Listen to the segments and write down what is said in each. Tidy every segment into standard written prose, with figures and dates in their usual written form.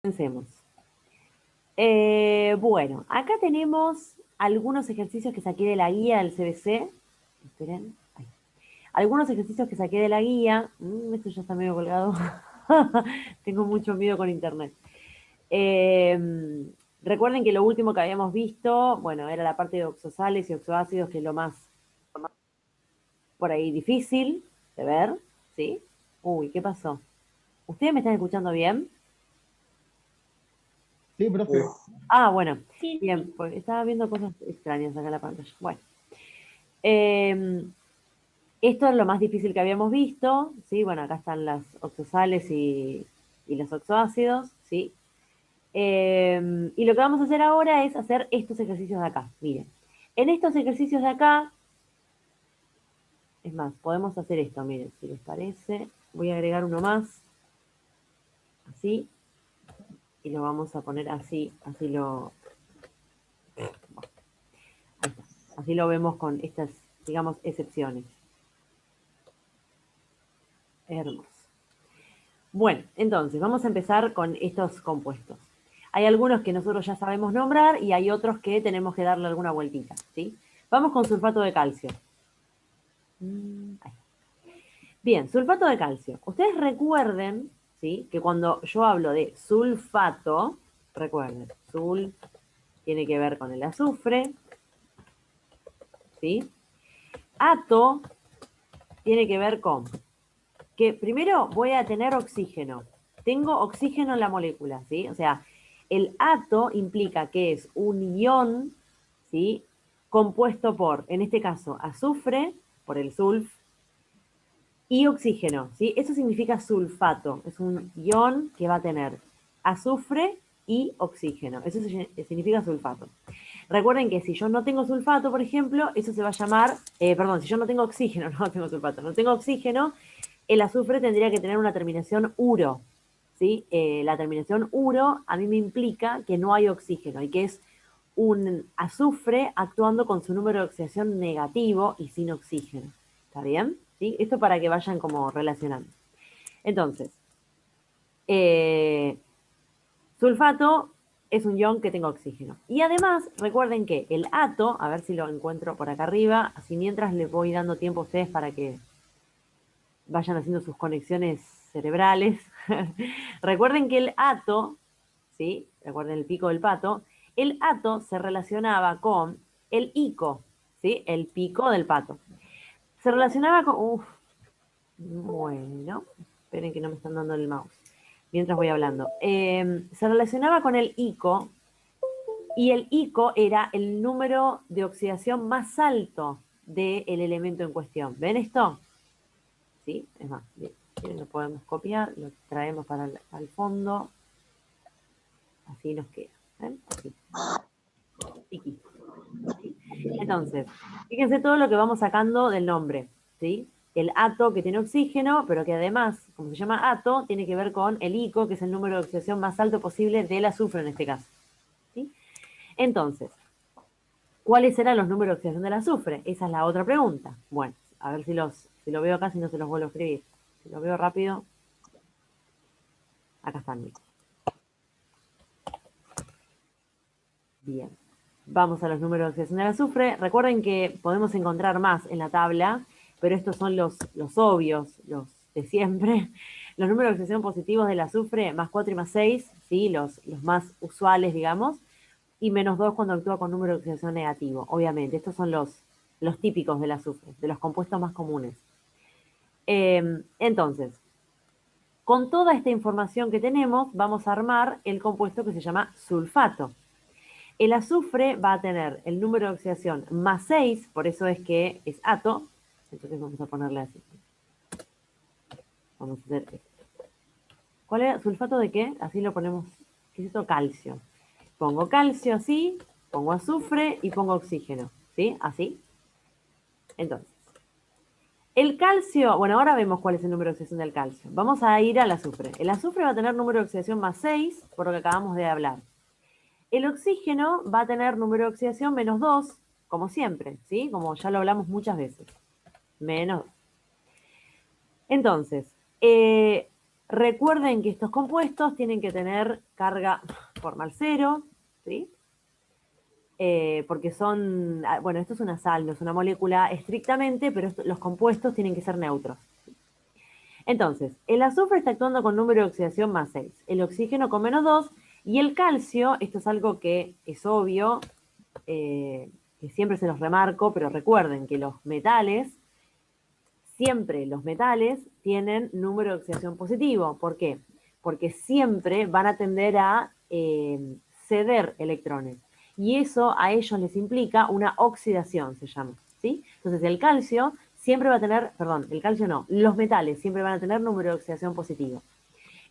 Comencemos. Bueno, acá tenemos algunos ejercicios que saqué de la guía del CBC. Esperen. Ahí. Algunos ejercicios que saqué de la guía. Esto ya está medio colgado. Tengo mucho miedo con internet. Recuerden que lo último que habíamos visto, bueno, era la parte de oxosales y oxoácidos, que es lo más por ahí difícil de ver, ¿sí? Uy, ¿qué pasó? ¿Ustedes me están escuchando bien? Sí, profe. Ah, bueno, Sí, bien, pues estaba viendo cosas extrañas acá en la pantalla. Bueno, eh, esto es lo más difícil que habíamos visto, ¿sí? Bueno, acá están las oxosales y los oxoácidos, ¿sí? Y lo que vamos a hacer ahora es hacer estos ejercicios de acá. Miren, en estos ejercicios de acá, es más, podemos hacer esto, miren, si les parece. Voy a agregar uno más, así, y lo vamos a poner así, así lo vemos con estas, digamos, excepciones. Hermoso. Bueno, entonces vamos a empezar con estos compuestos. Hay algunos que nosotros ya sabemos nombrar y hay otros que tenemos que darle alguna vueltita, ¿sí? Vamos con sulfato de calcio. Ahí. Bien, sulfato de calcio. Ustedes recuerden, ¿sí? Que cuando yo hablo de sulfato, recuerden, sul tiene que ver con el azufre, ¿sí? Ato tiene que ver con que primero voy a tener oxígeno. Tengo oxígeno en la molécula, ¿sí? O sea, el ato implica que es un ion, ¿sí? Compuesto por, en este caso, azufre, por el sulf, y oxígeno, ¿sí? Eso significa sulfato. Es un ion que va a tener azufre y oxígeno. Eso significa sulfato. Recuerden que si yo no tengo sulfato, por ejemplo, eso se va a llamar, perdón, si yo no tengo oxígeno, no tengo sulfato, no tengo oxígeno, el azufre tendría que tener una terminación uro, ¿sí? La terminación uro a mí me implica que no hay oxígeno y que es un azufre actuando con su número de oxidación negativo y sin oxígeno. ¿Está bien? ¿Sí? Esto para que vayan como relacionando. Entonces, eh, sulfato es un ion que tenga oxígeno. Y además, recuerden que el ato, a ver si lo encuentro por acá arriba, así mientras les voy dando tiempo a ustedes para que vayan haciendo sus conexiones cerebrales. Recuerden que el ato, ¿sí? Recuerden el pico del pato, el ato se relacionaba con el ico, ¿sí? El pico del pato. Se relacionaba con, bueno, esperen que no me están dando el mouse mientras voy hablando. Se relacionaba con el ICO y el ICO era el número de oxidación más alto del elemento en cuestión. ¿Ven esto? Sí, es más, bien, lo podemos copiar, lo traemos para el fondo, así nos queda. ¿Ven? Así. Entonces, fíjense todo lo que vamos sacando del nombre, ¿sí? El ato que tiene oxígeno, pero que además, como se llama ato, tiene que ver con el ICO, que es el número de oxidación más alto posible del azufre en este caso. ¿Sí? Entonces, ¿cuáles serán los números de oxidación del azufre? Esa es la otra pregunta. Bueno, a ver si lo veo acá, si no se los vuelvo a escribir. Si lo veo rápido, acá están. Bien. Vamos a los números de oxidación del azufre. Recuerden que podemos encontrar más en la tabla, pero estos son los obvios, los de siempre. Los números de oxidación positivos del azufre, más 4 y más 6, ¿sí? Los más usuales, digamos, y menos 2 cuando actúa con número de oxidación negativo, obviamente. Estos son los típicos del azufre, de los compuestos más comunes. Entonces, con toda esta información que tenemos, vamos a armar el compuesto que se llama sulfato. El azufre va a tener el número de oxidación más 6, por eso es que es ato. Entonces vamos a ponerle así. Vamos a hacer esto. ¿Cuál era? ¿Sulfato de qué? Así lo ponemos. ¿Qué es esto? Calcio. Pongo calcio así, pongo azufre y pongo oxígeno. ¿Sí? Así. Entonces, el calcio, bueno, ahora vemos cuál es el número de oxidación del calcio. Vamos a ir al azufre. El azufre va a tener número de oxidación más 6, por lo que acabamos de hablar. El oxígeno va a tener número de oxidación menos 2, como siempre, ¿sí? Como ya lo hablamos muchas veces. Menos. Entonces, Recuerden que estos compuestos tienen que tener carga formal cero, ¿sí? Porque son, bueno, esto es una sal, no es una molécula estrictamente, pero los compuestos tienen que ser neutros. Entonces, el azufre está actuando con número de oxidación más 6, el oxígeno con menos 2 y el calcio, esto es algo que es obvio, que siempre se los remarco, pero recuerden que los metales, siempre los metales tienen número de oxidación positivo. ¿Por qué? Porque siempre van a tender a ceder electrones. Y eso a ellos les implica una oxidación, se llama. ¿Sí? Entonces el calcio siempre va a tener, perdón, el calcio no, los metales siempre van a tener número de oxidación positivo.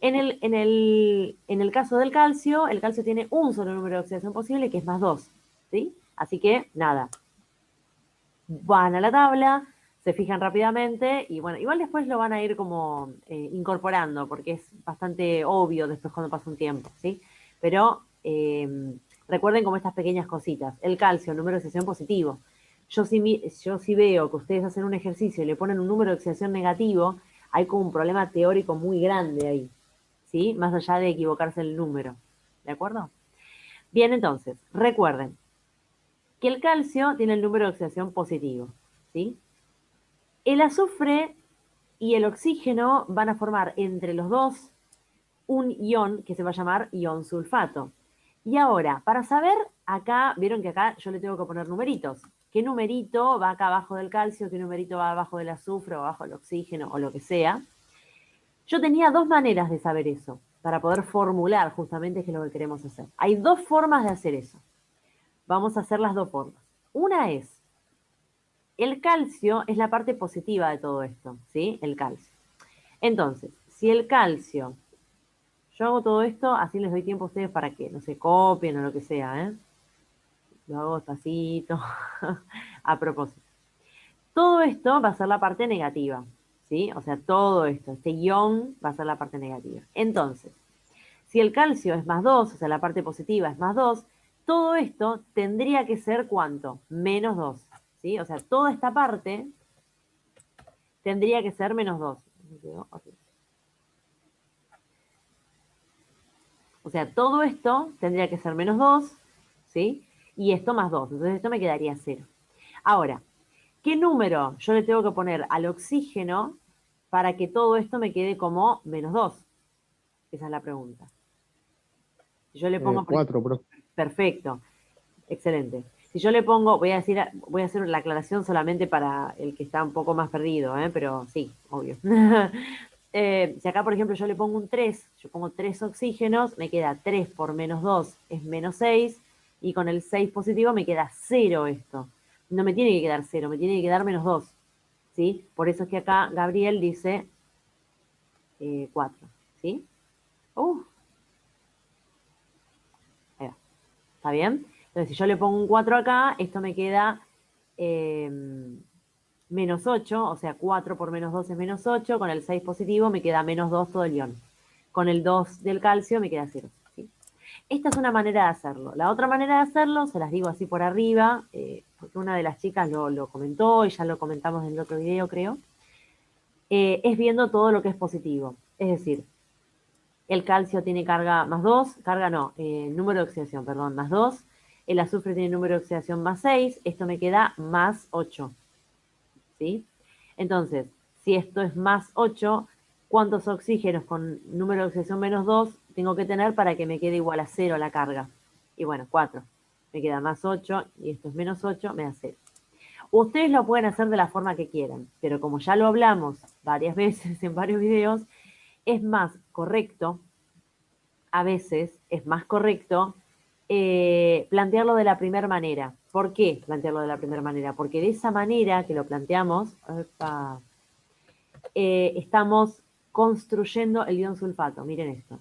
En el caso del calcio, el calcio tiene un solo número de oxidación posible, que es más 2. ¿Sí? Así que, nada, van a la tabla, se fijan rápidamente y bueno, igual después lo van a ir como incorporando porque es bastante obvio después cuando pasa un tiempo, ¿sí? Pero recuerden como estas pequeñas cositas. El calcio, número de oxidación positivo. Yo si veo que ustedes hacen un ejercicio y le ponen un número de oxidación negativo, hay como un problema teórico muy grande ahí, ¿sí? Más allá de equivocarse el número, ¿de acuerdo? Bien, entonces, recuerden que el calcio tiene el número de oxidación positivo, ¿sí? El azufre y el oxígeno van a formar entre los dos un ion que se va a llamar ion sulfato. Y ahora, para saber, acá, vieron que acá yo le tengo que poner numeritos. ¿Qué numerito va acá abajo del calcio? ¿Qué numerito va abajo del azufre o abajo del oxígeno o lo que sea? Yo tenía dos maneras de saber eso, para poder formular justamente qué es lo que queremos hacer. Hay dos formas de hacer eso. Vamos a hacer las dos formas. Una es, el calcio es la parte positiva de todo esto, ¿sí? El calcio. Entonces, si el calcio, yo hago todo esto, así les doy tiempo a ustedes para que no se copien o lo que sea, ¿eh? Lo hago despacito, a propósito. Todo esto va a ser la parte negativa, ¿sí? O sea, todo esto, este ion va a ser la parte negativa. Entonces, si el calcio es más 2, o sea, la parte positiva es más 2, todo esto tendría que ser ¿cuánto? Menos 2, ¿sí? O sea, toda esta parte tendría que ser menos 2. O sea, todo esto tendría que ser menos 2, ¿sí? Y esto más 2. Entonces esto me quedaría 0. Ahora, ¿qué número yo le tengo que poner al oxígeno para que todo esto me quede como menos 2? Esa es la pregunta. Si yo le pongo... 4, bro. Perfecto. Excelente. Si yo le pongo, voy a hacer la aclaración solamente para el que está un poco más perdido, pero sí, obvio. Si acá, por ejemplo, yo le pongo un 3, yo pongo 3 oxígenos, me queda 3 por menos 2 es menos 6, y con el 6 positivo me queda 0 esto. No me tiene que quedar 0, me tiene que quedar menos 2, ¿sí? Por eso es que acá Gabriel dice 4, ¿sí? Uh, ahí va. ¿Está bien? Entonces, si yo le pongo un 4 acá, esto me queda eh, menos 8, o sea, 4 por menos 2 es menos 8, con el 6 positivo me queda menos 2 todo el ion. Con el 2 del calcio me queda 0. ¿Sí? Esta es una manera de hacerlo. La otra manera de hacerlo, se las digo así por arriba, porque una de las chicas lo comentó y ya lo comentamos en el otro video, creo, es viendo todo lo que es positivo. Es decir, el calcio tiene carga más 2, carga no, número de oxidación, perdón, más 2. El azufre tiene número de oxidación más 6, esto me queda más 8. ¿Sí? Entonces, si esto es más 8, ¿cuántos oxígenos con número de oxidación menos 2 tengo que tener para que me quede igual a 0 la carga? Y bueno, 4. Me queda más 8 y esto es menos 8, me da 0. Ustedes lo pueden hacer de la forma que quieran, pero como ya lo hablamos varias veces en varios videos, es más correcto, a veces es más correcto plantearlo de la primera manera. ¿Por qué plantearlo de la primera manera? Porque de esa manera que lo planteamos, estamos construyendo el ion sulfato. Miren esto.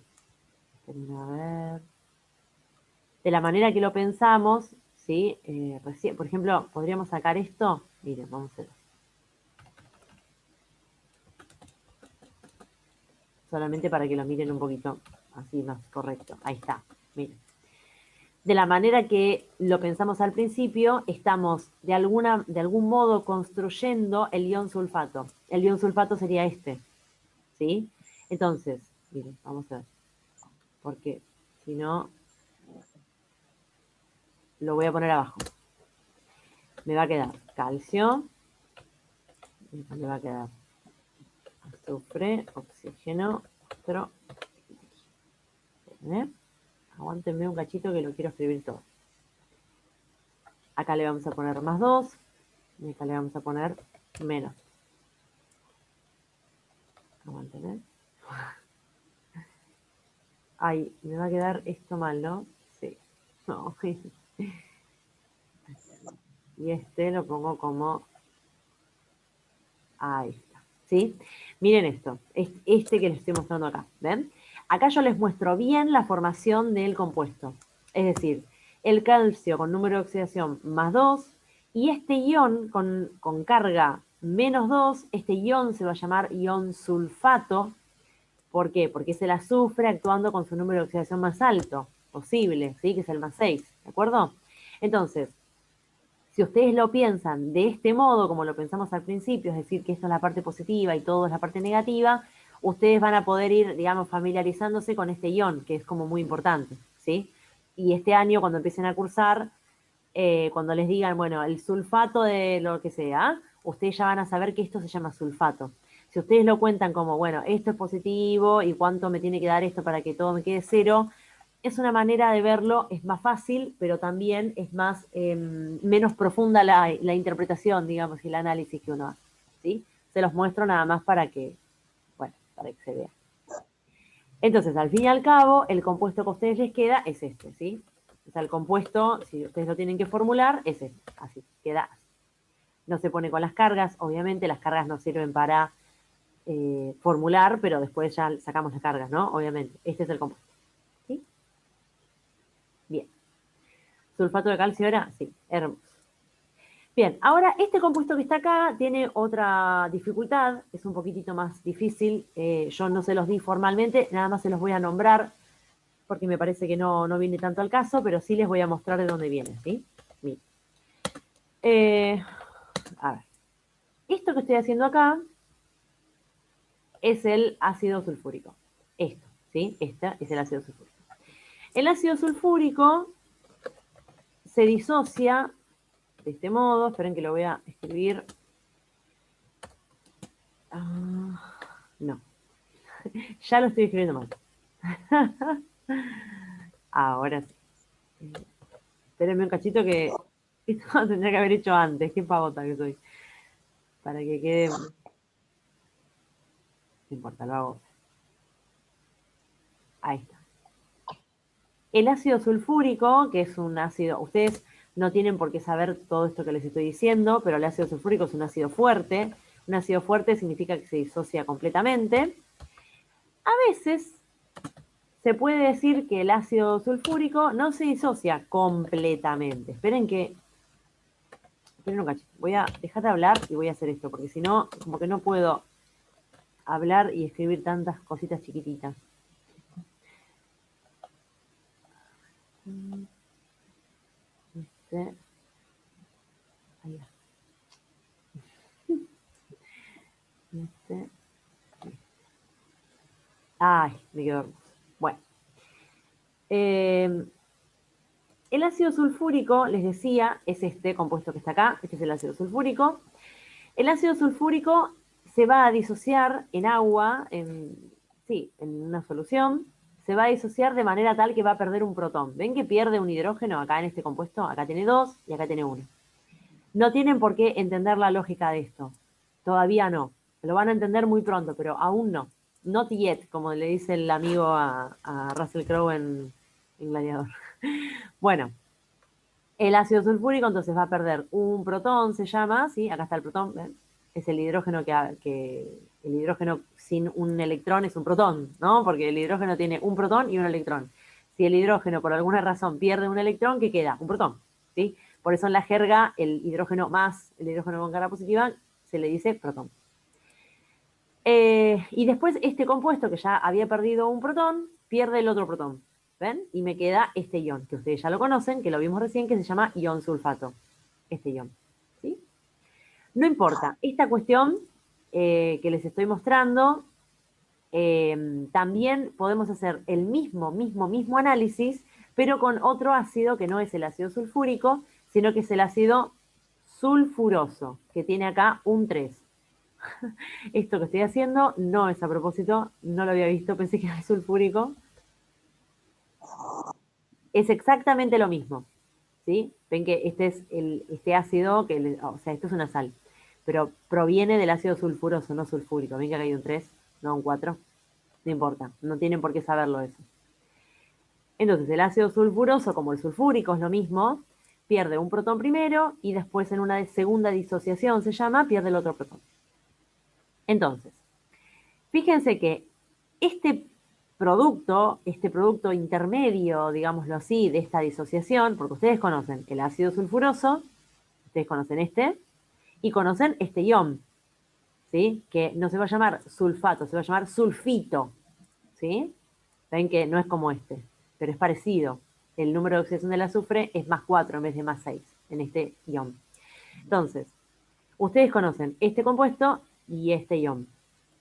A ver. De la manera que lo pensamos, ¿sí? Recién, por ejemplo, podríamos sacar esto. Miren, vamos a hacer. Solamente para que lo miren un poquito así más correcto. Ahí está. Miren. De la manera que lo pensamos al principio, estamos de algún modo construyendo el ion sulfato. El ion sulfato sería este, ¿sí? Entonces, miren, vamos a ver, porque si no, lo voy a poner abajo. Me va a quedar calcio, me va a quedar azufre, oxígeno, otro. Aguántenme un cachito que lo quiero escribir todo. Acá le vamos a poner más 2 y acá le vamos a poner menos. Aguántenme. Ay, me va a quedar esto mal, ¿no? Sí. No. Y este lo pongo como... Ahí está. ¿Sí? Miren esto. Este que les estoy mostrando acá. ¿Ven? Acá yo les muestro bien la formación del compuesto. Es decir, el calcio con número de oxidación más 2 y este ion con carga menos 2, este ion se va a llamar ion sulfato. ¿Por qué? Porque es el azufre actuando con su número de oxidación más alto posible, ¿sí? Que es el más 6, ¿de acuerdo? Entonces, si ustedes lo piensan de este modo, como lo pensamos al principio, es decir, que esto es la parte positiva y todo es la parte negativa, ustedes van a poder ir, digamos, familiarizándose con este ion, que es como muy importante, ¿sí? Y este año, cuando empiecen a cursar, cuando les digan, bueno, el sulfato de lo que sea, ustedes ya van a saber que esto se llama sulfato. Si ustedes lo cuentan como, bueno, esto es positivo y cuánto me tiene que dar esto para que todo me quede cero, es una manera de verlo, es más fácil, pero también es más, menos profunda la interpretación, digamos, y el análisis que uno hace, ¿sí? Se los muestro nada más para que, bueno, para que se vea. Entonces, al fin y al cabo, el compuesto que a ustedes les queda es este, ¿sí? O sea, el compuesto, si ustedes lo tienen que formular, es este, así, queda así. No se pone con las cargas, obviamente las cargas no sirven para formular, pero después ya sacamos las cargas, ¿no? Obviamente, este es el compuesto, ¿sí? Bien. ¿Sulfato de calcio era? Sí, hermoso. Bien, ahora este compuesto que está acá tiene otra dificultad, es un poquitito más difícil, yo no se los di formalmente, nada más se los voy a nombrar porque me parece que no viene tanto al caso, pero sí les voy a mostrar de dónde viene, ¿sí? Bien. A ver, esto que estoy haciendo acá es el ácido sulfúrico. Esto, ¿sí? Este es el ácido sulfúrico. El ácido sulfúrico se disocia de este modo, esperen que lo voy a escribir. No, ya lo estoy escribiendo mal. Ahora sí. Espérenme un cachito que esto lo tendría que haber hecho antes. Qué pavota que soy. Para que quede... No importa, lo hago. Ahí está. El ácido sulfúrico, que es un ácido... Ustedes no tienen por qué saber todo esto que les estoy diciendo, pero el ácido sulfúrico es un ácido fuerte. Un ácido fuerte significa que se disocia completamente. A veces se puede decir que el ácido sulfúrico no se disocia completamente. Esperen un cachito. Voy a dejar de hablar y voy a hacer esto, porque si no, como que no puedo hablar y escribir tantas cositas chiquititas. Ahí va. Ay, me quedó hermoso. Bueno. El ácido sulfúrico, les decía, es este compuesto que está acá. Este es el ácido sulfúrico. El ácido sulfúrico se va a disociar en agua, sí, en una solución. Se va a disociar de manera tal que va a perder un protón. ¿Ven que pierde un hidrógeno acá en este compuesto? Acá tiene 2 y acá tiene 1. No tienen por qué entender la lógica de esto. Todavía no. Lo van a entender muy pronto, pero aún no. Not yet, como le dice el amigo a Russell Crowe en Gladiador. Bueno, el ácido sulfúrico entonces va a perder un protón, se llama, ¿sí? Acá está el protón, ¿ven? Es el hidrógeno el hidrógeno sin un electrón es un protón, ¿no? Porque el hidrógeno tiene un protón y un electrón. Si el hidrógeno por alguna razón pierde un electrón, ¿qué queda? Un protón, ¿sí? Por eso en la jerga el hidrógeno más el hidrógeno con carga positiva se le dice protón. Y después este compuesto que ya había perdido un protón, pierde el otro protón. ¿Ven? Y me queda este ion, que ustedes ya lo conocen, que lo vimos recién, que se llama ion sulfato. Este ion. ¿Sí? No importa. Esta cuestión que les estoy mostrando También podemos hacer el mismo análisis, pero con otro ácido que no es el ácido sulfúrico, sino que es el ácido sulfuroso, que tiene acá un 3. Esto que estoy haciendo no es a propósito, no lo había visto, pensé que era el sulfúrico. Es exactamente lo mismo, ¿sí? Ven que este es este ácido, o sea, esto es una sal, pero proviene del ácido sulfuroso, no sulfúrico. Ven que acá hay un 3, no un 4. No importa, no tienen por qué saberlo eso. Entonces, el ácido sulfuroso, como el sulfúrico, es lo mismo, pierde un protón primero y después en una segunda disociación, se llama, pierde el otro protón. Entonces, fíjense que este producto intermedio, digámoslo así, de esta disociación, porque ustedes conocen el ácido sulfuroso, ustedes conocen este, y conocen este ion, ¿sí? Que no se va a llamar sulfato, se va a llamar sulfito, ¿sí? Ven que no es como este, pero es parecido. El número de oxidación del azufre es +4 en vez de +6 en este ion. Entonces, ustedes conocen este compuesto y este ion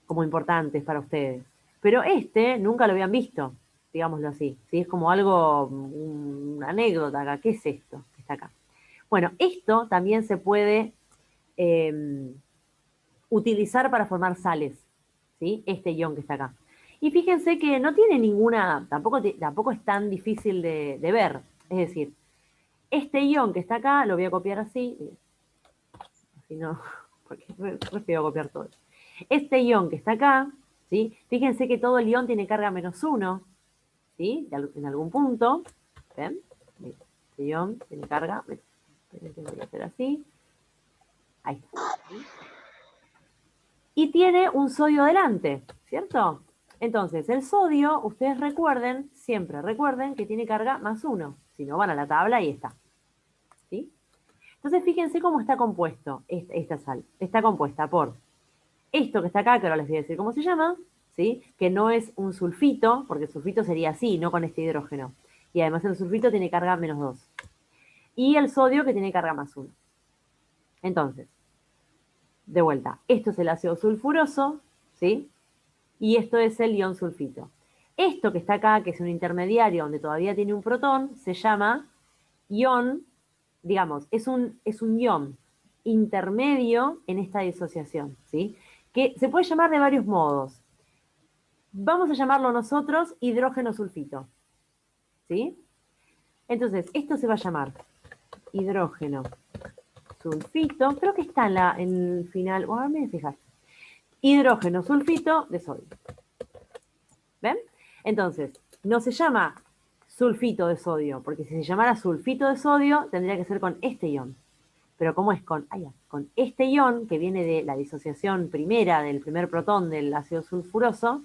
como importantes para ustedes. Pero este nunca lo habían visto, digámoslo así. ¿Sí? Es como algo, una anécdota acá. ¿Qué es esto que está acá? Bueno, esto también se puede eh, utilizar para formar sales, ¿sí? Este ion que está acá. Y fíjense que no tiene ninguna, tampoco es tan difícil de ver. Es decir, este ion que está acá, lo voy a copiar así, así no, porque prefiero copiar todo. Este ion que está acá, ¿sí? Fíjense que todo el ion tiene carga -1, ¿sí? En algún punto, ¿ven? Este ion tiene carga, voy a hacer así, ahí está. ¿Sí? Y tiene un sodio delante, ¿cierto? Entonces, el sodio, ustedes recuerden, siempre recuerden que tiene carga +1. Si no, van a la tabla y está. ¿Sí? Entonces, fíjense cómo está compuesto esta sal. Está compuesta por esto que está acá, que ahora les voy a decir cómo se llama, ¿sí? Que no es un sulfito, porque el sulfito sería así, no con este hidrógeno. Y además el sulfito tiene carga -2. Y el sodio que tiene carga +1. Entonces, de vuelta, esto es el ácido sulfuroso, ¿sí? Y esto es el ion sulfito. Esto que está acá, que es un intermediario donde todavía tiene un protón, se llama ion, digamos, es un ion intermedio en esta disociación, ¿sí? Que se puede llamar de varios modos. Vamos a llamarlo nosotros hidrógeno sulfito, ¿sí? Entonces, esto se va a llamar hidrógeno sulfito, creo que está en el final, ahora me fijar, hidrógeno sulfito de sodio. ¿Ven? Entonces, no se llama sulfito de sodio, porque si se llamara sulfito de sodio, tendría que ser con este ion. Pero como es con este ion, que viene de la disociación primera del primer protón del ácido sulfuroso,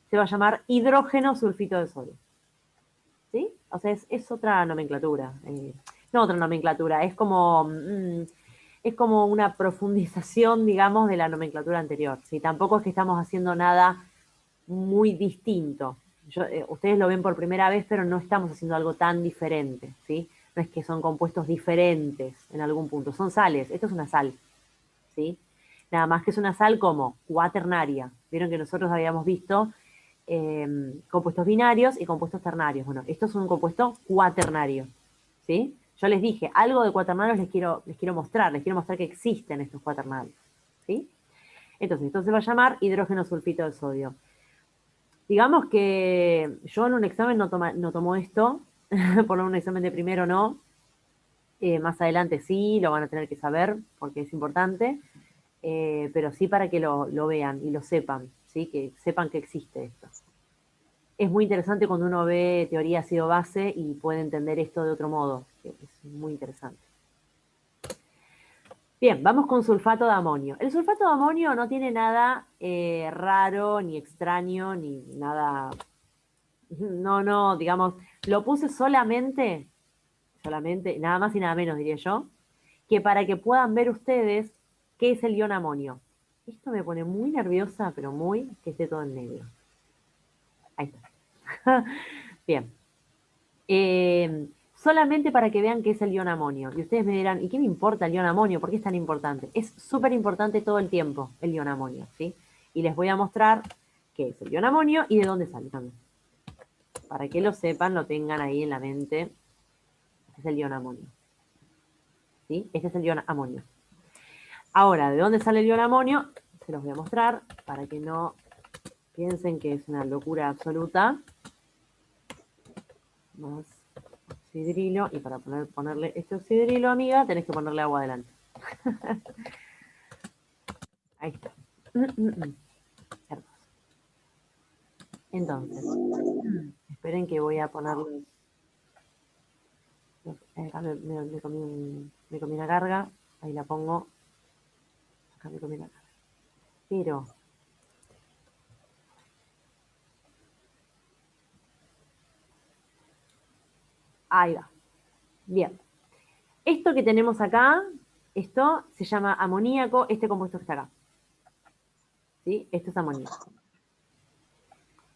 se va a llamar hidrógeno sulfito de sodio. ¿Sí? O sea, es otra nomenclatura. No otra nomenclatura, es como una profundización, digamos, de la nomenclatura anterior. ¿Sí? Tampoco es que estamos haciendo nada muy distinto. Ustedes lo ven por primera vez, pero no estamos haciendo algo tan diferente, ¿sí? No es que son compuestos diferentes en algún punto, son sales. Esto es una sal, ¿sí? Nada más que es una sal como cuaternaria. Vieron que nosotros habíamos visto compuestos binarios y compuestos ternarios. Bueno, esto es un compuesto cuaternario, ¿sí? Yo les dije, algo de cuaternarios les quiero mostrar que existen estos cuaternarios, ¿sí? Entonces, esto se va a llamar hidrógeno sulfito de sodio. Digamos que yo en un examen no tomo esto, por un examen de primero no, más adelante sí, lo van a tener que saber porque es importante, pero sí para que lo vean y lo sepan, ¿sí? Que sepan que existe esto. Es muy interesante cuando uno ve teoría ácido-base y puede entender esto de otro modo, es muy interesante. Bien, vamos con sulfato de amonio. El sulfato de amonio no tiene nada raro, ni extraño, ni nada. No, digamos, lo puse solamente, nada más y nada menos, diría yo, que para que puedan ver ustedes qué es el ion amonio. Esto me pone muy nerviosa, pero muy, que esté todo en negro. Ahí está. Bien. Solamente para que vean qué es el ion amonio. Y ustedes me dirán, ¿y qué me importa el ion amonio? ¿Por qué es tan importante? Es súper importante todo el tiempo el ion amonio, ¿sí? Y les voy a mostrar qué es el ion amonio y de dónde sale también. Para que lo sepan, lo tengan ahí en la mente. Este es el ion amonio. ¿Sí? Este es el ion amonio. Ahora, ¿de dónde sale el ion amonio? Se los voy a mostrar para que no piensen que es una locura absoluta. Más oxidrilo. Y para ponerle este oxidrilo, amiga, tenés que ponerle agua adelante. Ahí está. Hermoso. Entonces, esperen que voy a ponerles. Acá me comí una carga. Ahí la pongo. Acá me comí una carga. Pero ahí va. Bien. Esto que tenemos acá, esto se llama amoníaco, este compuesto que está acá. ¿Sí? Esto es amoníaco.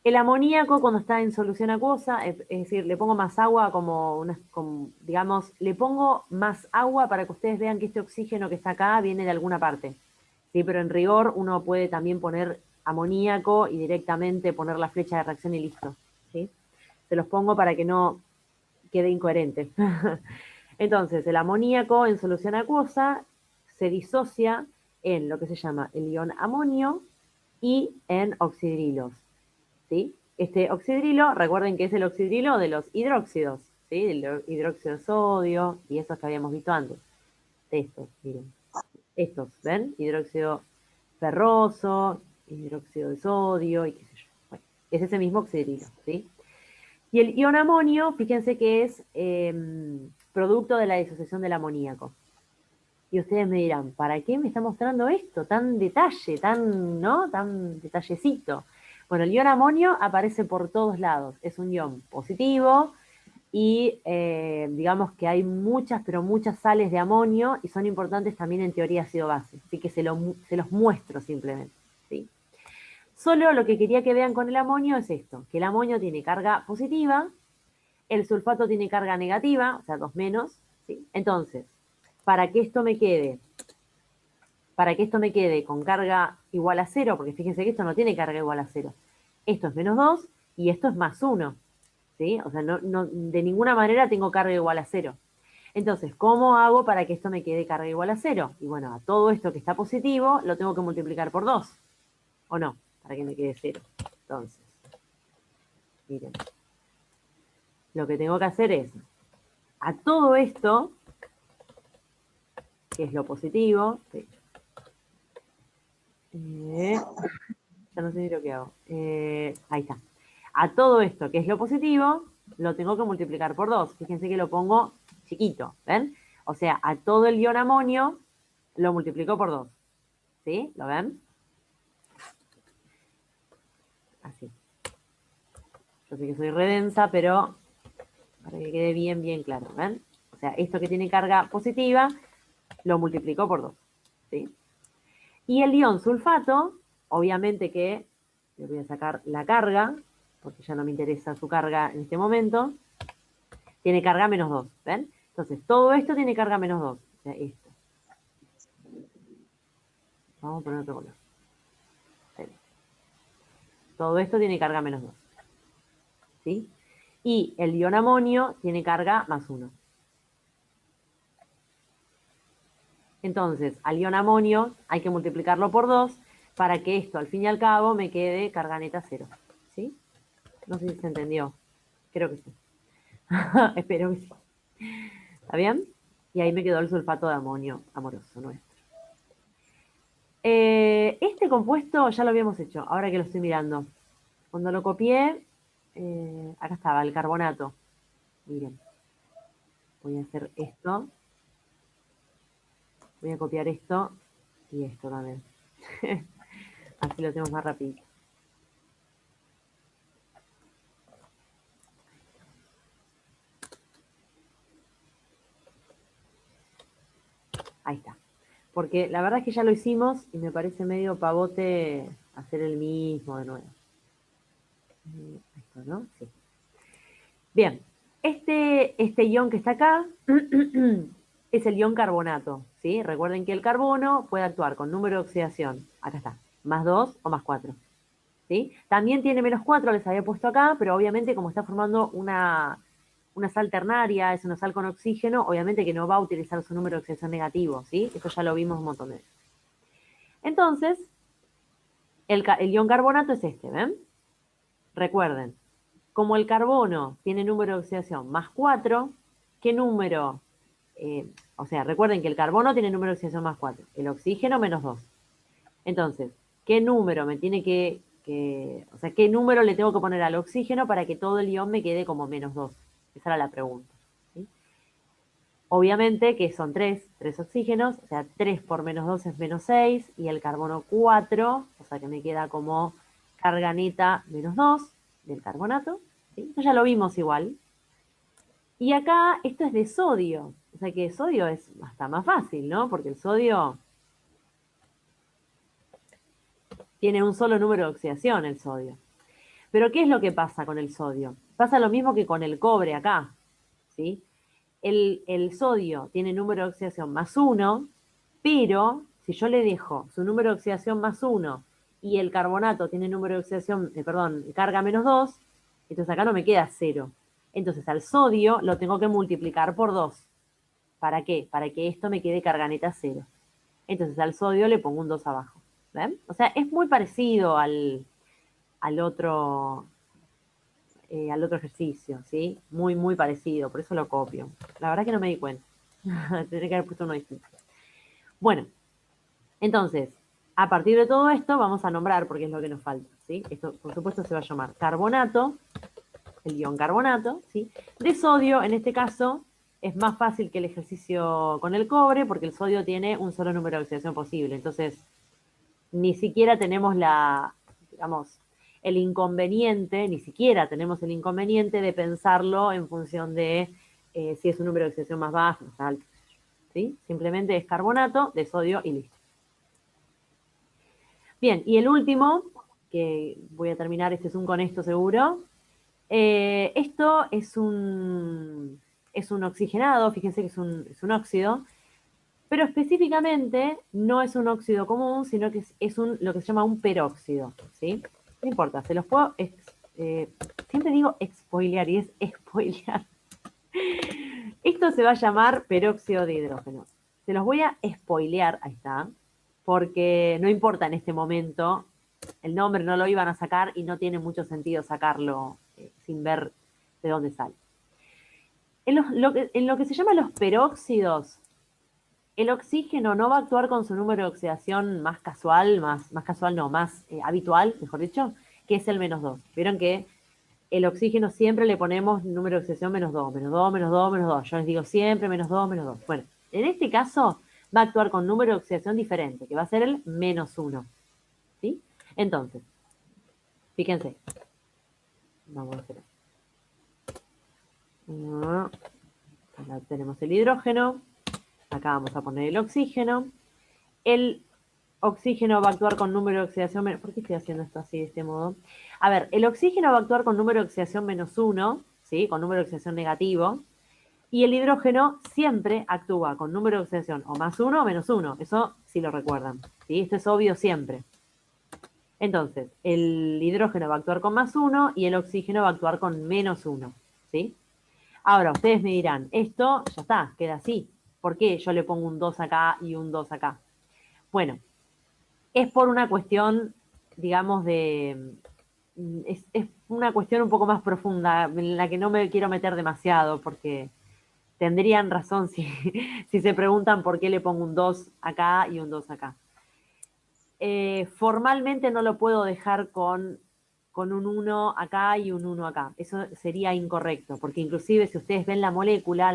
El amoníaco cuando está en solución acuosa, es decir, le pongo más agua digamos, le pongo más agua para que ustedes vean que este oxígeno que está acá viene de alguna parte. ¿Sí? Pero en rigor uno puede también poner amoníaco y directamente poner la flecha de reacción y listo. ¿Sí? Se los pongo para que no quede incoherente. Entonces, el amoníaco en solución acuosa se disocia en lo que se llama el ion amonio y en oxidrilos. ¿Sí? Este oxidrilo, recuerden que es el oxidrilo de los hidróxidos, ¿sí? El hidróxido de sodio y esos que habíamos visto antes. Estos, miren. Estos, ¿ven? Hidróxido ferroso, hidróxido de sodio y qué sé yo. Bueno, es ese mismo oxidrilo, ¿sí? Y el ion amonio, fíjense que es producto de la disociación del amoníaco. Y ustedes me dirán, ¿para qué me está mostrando esto? Tan detalle, ¿no? Tan detallecito. Bueno, el ion amonio aparece por todos lados. Es un ion positivo y digamos que hay muchas, pero muchas sales de amonio y son importantes también en teoría ácido-base. Así que se los muestro simplemente. ¿Sí? Solo lo que quería que vean con el amonio es esto, que el amonio tiene carga positiva, el sulfato tiene carga negativa, o sea, 2 menos. ¿Sí? Entonces, para que esto me quede con carga igual a 0, porque fíjense que esto no tiene carga igual a 0. Esto es menos 2 y esto es más 1. ¿Sí? O sea, de ninguna manera tengo carga igual a 0. Entonces, ¿cómo hago para que esto me quede carga igual a 0? Y bueno, a todo esto que está positivo lo tengo que multiplicar por 2. ¿O no? Para que me quede 0. Entonces, miren. Lo que tengo que hacer es, a todo esto, que es lo positivo, ya no sé ni lo que hago. Ahí está. A todo esto, que es lo positivo, lo tengo que multiplicar por 2. Fíjense que lo pongo chiquito, ¿ven? O sea, a todo el ion amonio lo multiplico por 2. ¿Sí? ¿Lo ven? Así. Yo sé que soy redensa, pero para que quede bien, bien claro, ¿ven? O sea, esto que tiene carga positiva, lo multiplico por 2. ¿Sí? Y el ion sulfato, obviamente que le voy a sacar la carga, porque ya no me interesa su carga en este momento, tiene carga menos 2, ¿ven? Entonces, todo esto tiene carga menos 2, o sea, esto. Vamos a poner otro color. Todo esto tiene carga menos 2, ¿sí? Y el ion amonio tiene carga más 1. Entonces, al ion amonio hay que multiplicarlo por 2 para que esto, al fin y al cabo, me quede carga neta 0. ¿Sí? No sé si se entendió. Creo que sí. Espero que sí. ¿Está bien? Y ahí me quedó el sulfato de amonio amoroso nuestro. Este compuesto ya lo habíamos hecho, ahora que lo estoy mirando. Cuando lo copié, acá estaba, el carbonato. Miren, voy a hacer esto. Voy a copiar esto y esto también. Así lo hacemos más rápido. Ahí está. Porque la verdad es que ya lo hicimos y me parece medio pavote hacer el mismo de nuevo. Esto, ¿no? Sí. Bien. Este ion que está acá es el ion carbonato, ¿sí? Recuerden que el carbono puede actuar con número de oxidación, acá está, más 2 o más 4, ¿sí? También tiene -4, les había puesto acá, pero obviamente como está formando una sal ternaria, es una sal con oxígeno, obviamente que no va a utilizar su número de oxidación negativo, ¿sí? Esto ya lo vimos un montón de veces. Entonces, el ion carbonato es este, ¿ven? Recuerden, como el carbono tiene número de oxidación +4, ¿qué número? O sea, recuerden que el carbono tiene número de oxidación +4, el oxígeno -2. Entonces, ¿qué número me tiene o sea, qué número le tengo que poner al oxígeno para que todo el ion me quede como -2? Esa era la pregunta. ¿Sí? Obviamente que son tres oxígenos, o sea, 3 por -2 es -6, y el carbono 4, o sea que me queda como carga neta -2 del carbonato. ¿Sí? Esto ya lo vimos igual. Y acá esto es de sodio, o sea que sodio es hasta más fácil, ¿no? Porque el sodio tiene un solo número de oxidación, el sodio. Pero ¿qué es lo que pasa con el sodio? Pasa lo mismo que con el cobre acá, ¿sí? El sodio tiene número de oxidación +1, pero si yo le dejo su número de oxidación +1 y el carbonato tiene número de oxidación, perdón, carga -2, entonces acá no me queda 0. Entonces al sodio lo tengo que multiplicar por 2. ¿Para qué? Para que esto me quede carga neta 0. Entonces al sodio le pongo un 2 abajo. ¿Ven? O sea, es muy parecido al otro, al otro ejercicio, ¿sí? Muy, muy parecido, por eso lo copio. La verdad que no me di cuenta. Tendría que haber puesto uno distinto. Bueno, entonces, a partir de todo esto vamos a nombrar, porque es lo que nos falta, ¿sí? Esto, por supuesto, se va a llamar carbonato, el ion carbonato, ¿sí? De sodio, en este caso, es más fácil que el ejercicio con el cobre, porque el sodio tiene un solo número de oxidación posible. Entonces, ni siquiera tenemos digamos, el inconveniente, ni siquiera tenemos el inconveniente de pensarlo en función de si es un número de oxidación más bajo, más alto. ¿Sí? Simplemente es carbonato de sodio y listo. Bien, y el último, que voy a terminar, este es un con esto seguro. Esto es un oxigenado, fíjense que es un óxido, pero específicamente no es un óxido común, sino que es lo que se llama un peróxido, ¿sí? No importa, se los puedo, siempre digo expoliar y es spoilear. Esto se va a llamar peróxido de hidrógeno. Se los voy a spoilear, ahí está, porque no importa en este momento, el nombre no lo iban a sacar y no tiene mucho sentido sacarlo sin ver de dónde sale. En lo que se llama los peróxidos, el oxígeno no va a actuar con su número de oxidación más casual, más casual no, más habitual, mejor dicho, que es el -2. Vieron que el oxígeno siempre le ponemos número de oxidación -2, -2, -2, -2. Yo les digo siempre -2, -2. Bueno, en este caso va a actuar con número de oxidación diferente, que va a ser el -1. ¿Sí? Entonces, fíjense. Vamos a hacer. Acá tenemos el hidrógeno. Acá vamos a poner el oxígeno. El oxígeno va a actuar con número de oxidación menos. ¿Por qué estoy haciendo esto así de este modo? A ver, el oxígeno va a actuar con número de oxidación -1, ¿sí? Con número de oxidación negativo. Y el hidrógeno siempre actúa con número de oxidación o +1 o -1. Eso sí lo recuerdan. ¿Sí? Esto es obvio siempre. Entonces, el hidrógeno va a actuar con +1 y el oxígeno va a actuar con -1. ¿Sí? Ahora, ustedes me dirán, esto ya está, queda así. ¿Por qué yo le pongo un 2 acá y un 2 acá? Bueno, es por una cuestión, digamos, es una cuestión un poco más profunda, en la que no me quiero meter demasiado, porque tendrían razón si, si se preguntan por qué le pongo un 2 acá y un 2 acá. Formalmente no lo puedo dejar con un 1 acá y un 1 acá. Eso sería incorrecto, porque inclusive si ustedes ven la molécula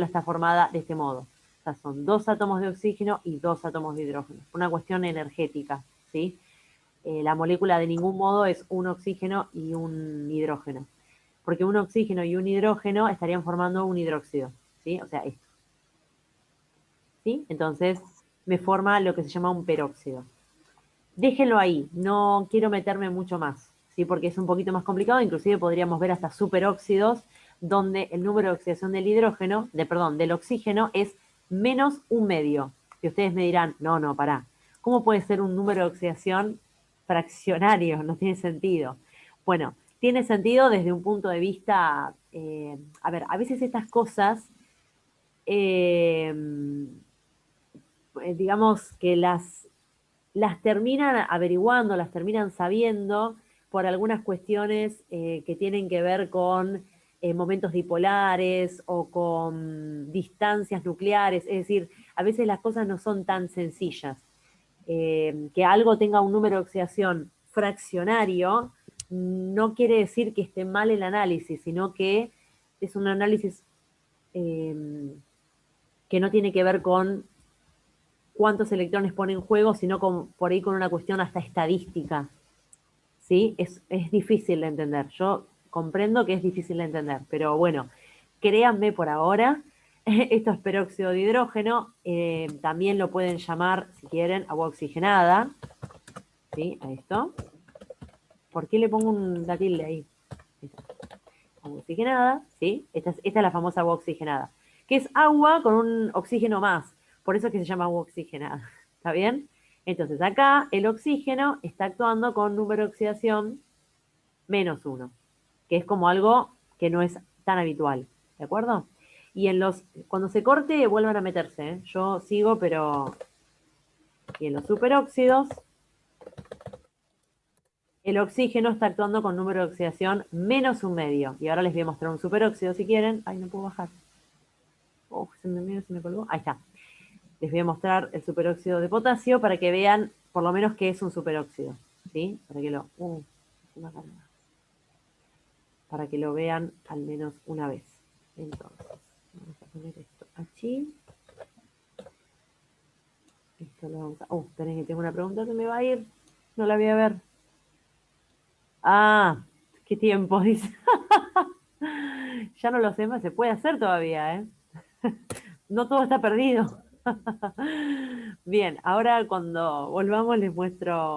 está formada de este modo. O sea, son 2 átomos de oxígeno y 2 átomos de hidrógeno. Una cuestión energética, ¿sí? La molécula de ningún modo es un oxígeno y un hidrógeno. Porque un oxígeno y un hidrógeno estarían formando un hidróxido, ¿sí? O sea, esto. ¿Sí? Entonces me forma lo que se llama un peróxido. Déjenlo ahí, no quiero meterme mucho más, ¿sí? Porque es un poquito más complicado, inclusive podríamos ver hasta superóxidos, donde el número de oxidación del hidrógeno, del oxígeno, es -1 medio. Y ustedes me dirán, no, pará, ¿cómo puede ser un número de oxidación fraccionario, no tiene sentido. Bueno, tiene sentido desde un punto de vista, a ver, a veces estas cosas, eh, digamos que las terminan averiguando, las terminan sabiendo por algunas cuestiones que tienen que ver con momentos dipolares o con distancias nucleares. Es decir, a veces las cosas no son tan sencillas. Que algo tenga un número de oxidación fraccionario no quiere decir que esté mal el análisis, sino que es un análisis que no tiene que ver con cuántos electrones pone en juego, sino por ahí con una cuestión hasta estadística. ¿Sí? Es difícil de entender. Yo comprendo que es difícil de entender, pero bueno, créanme por ahora, esto es peróxido de hidrógeno, también lo pueden llamar, si quieren, agua oxigenada, ¿sí? A esto. ¿Por qué le pongo la tilde ahí? Agua oxigenada, ¿sí? Esta es la famosa agua oxigenada, que es agua con un oxígeno más, por eso es que se llama agua oxigenada, ¿está bien? Entonces acá el oxígeno está actuando con número de oxidación -1, que es como algo que no es tan habitual, ¿de acuerdo? Y cuando se corte vuelvan a meterse, ¿eh? Yo sigo, pero y en los superóxidos el oxígeno está actuando con número de oxidación -1,5. Y ahora les voy a mostrar un superóxido si quieren. Ay, no puedo bajar. Oh, se me colgó. Ahí está. Les voy a mostrar el superóxido de potasio para que vean por lo menos qué es un superóxido. ¿Sí? Para que lo vean al menos una vez. Entonces, vamos a poner esto aquí. Esto lo vamos a... Oh, esperen que tengo una pregunta que me va a ir. No la voy a ver. Ah, qué tiempo, dice. Ya no lo sé más, se puede hacer todavía, ¿eh? No todo está perdido. Bien, ahora cuando volvamos les muestro